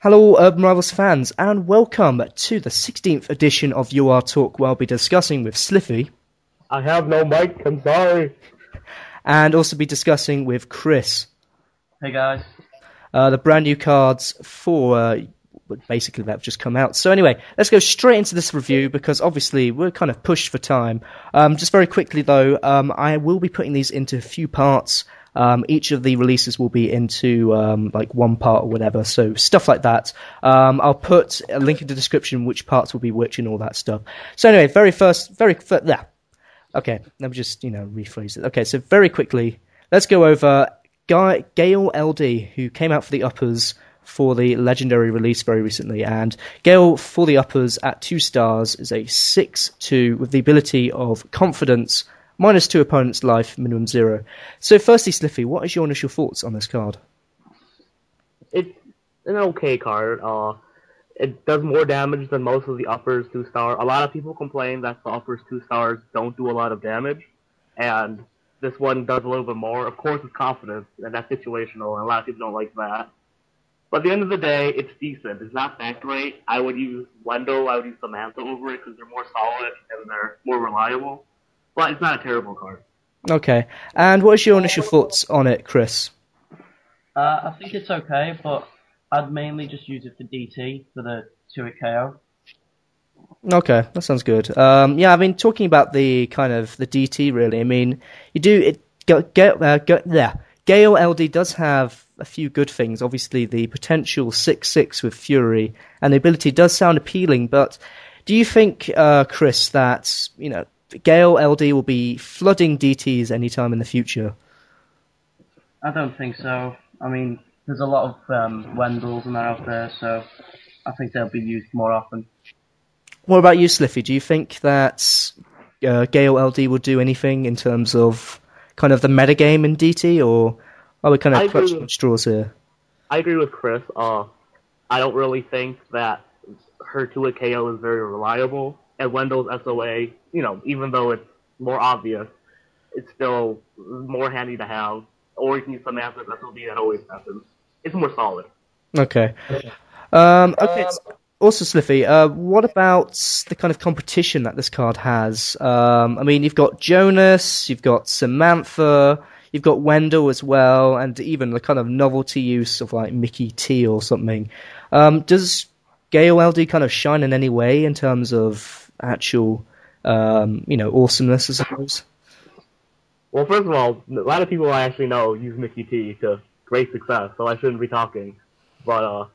Hello, Urban Rivals fans, and welcome to the 16th edition of UR Talk, where I'll be discussing with Slify. I have no mic, I'm sorry. And also be discussing with Chris. Hey guys. The brand new cards for, basically that have just come out. So anyway, let's go straight into this review, because obviously we're kind of pushed for time. Just very quickly though, I will be putting these into a few parts. Each of the releases will be into like one part or whatever, so stuff like that. I'll put a link in the description which parts will be which and all that stuff. So anyway, okay, let me just rephrase it. Okay, so very quickly, let's go over Gail LD, who came out for the uppers for the legendary release very recently, and Gail for the uppers at 2 stars is a 6/2 with the ability of confidence. -2 opponent's life, minimum 0. So firstly, Slify, what is your initial thoughts on this card? It's an okay card. It does more damage than most of the uppers 2-star. A lot of people complain that the uppers 2 stars don't do a lot of damage, and this one does a little bit more. Of course, it's confidence, and that's situational, and a lot of people don't like that. But at the end of the day, it's decent. It's not that great. I would use Wendell, I would use Samantha over it, because they're more solid and they're more reliable. But it's not a terrible card. Okay. And what is your initial thoughts on it, Chris? I think it's okay, but I'd mainly just use it for DT, for the 2-hit KO. Okay, that sounds good. Yeah, I mean, talking about the kind of the DT, really, I mean, Gail LD does have a few good things. Obviously, the potential 6/6 with Fury, and the ability does sound appealing, but do you think, Chris, that, Gail LD will be flooding DTs anytime in the future? I don't think so. I mean, there's a lot of Wendells and that out there, so I think they'll be used more often. What about you, Slify? Do you think that Gail LD will do anything in terms of kind of the metagame in DT, or are we kind of clutching straws here? I agree with Chris. I don't really think that her 2-hit KO is very reliable. And Wendell's SOA, even though it's more obvious, it's still more handy to have. Or you can use Samantha's SOB, that always happens. It's more solid. Okay. Okay. Also, Slify, what about the kind of competition that this card has? I mean, you've got Jonas, you've got Samantha, you've got Wendell as well, and even the kind of novelty use of like Mickey T or something. Does Gail LD kind of shine in any way in terms of actual, awesomeness, I suppose? Well, first of all, a lot of people I actually know use Mickey T to great success, so I shouldn't be talking. But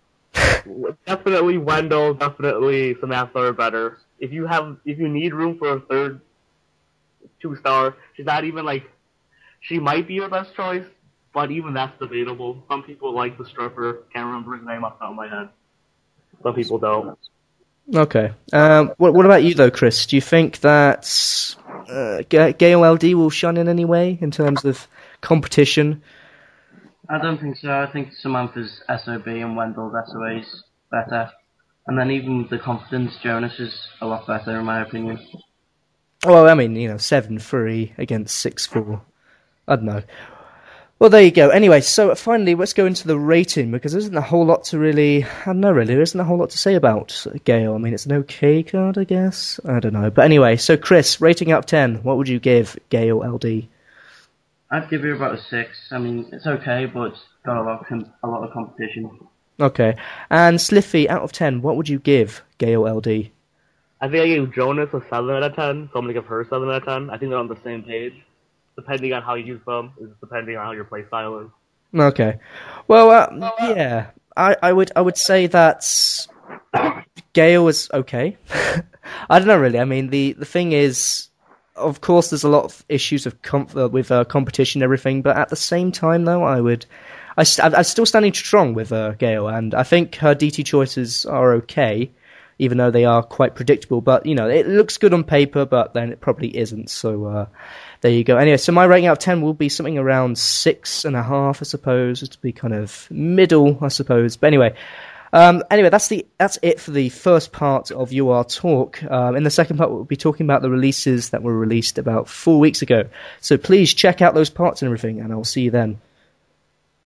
definitely Wendell, definitely Samantha are better. If you need room for a third 2-star, she's not even she might be your best choice, but even that's debatable. Some people like the stripper. Can't remember his name off the top of my head. Some people don't. Okay. What about you, though, Chris? Do you think that Gail LD will shine in any way in terms of competition? I don't think so. I think Samantha's SOB and Wendell's SOA is better. And then even with the confidence, Jonas is a lot better, in my opinion. Well, I mean, 7-3 against 6-4. I don't know. Well, there you go. Anyway, so finally, let's go into the rating, because there isn't a whole lot to really... I don't know, really. There isn't a whole lot to say about Gail. I mean, it's an okay card, I guess. I don't know. But anyway, so Chris, rating out of 10, what would you give Gail LD? I'd give it about a 6. I mean, it's okay, but it's got a lot of competition. Okay. And Slify, out of 10, what would you give Gail LD? I think I gave Jonas a 7 out of 10, so I'm going to give her a 7 out of 10. I think they're on the same page. Depending on how you use them, is depending on how your playstyle is. Okay, well, yeah, I would say that Gail is okay. I don't know really. I mean, the thing is, of course, there's a lot of issues with competition and everything, but at the same time, though, I'm still standing strong with Gail, and I think her DT choices are okay, even though they are quite predictable. But it looks good on paper, but then it probably isn't. So. There you go. Anyway, so my rating out of 10 will be something around 6.5, I suppose, to be kind of middle, I suppose. But anyway, that's it for the first part of UR Talk. In the second part, we'll be talking about the releases that were released about 4 weeks ago. So please check out those parts and everything, and I'll see you then.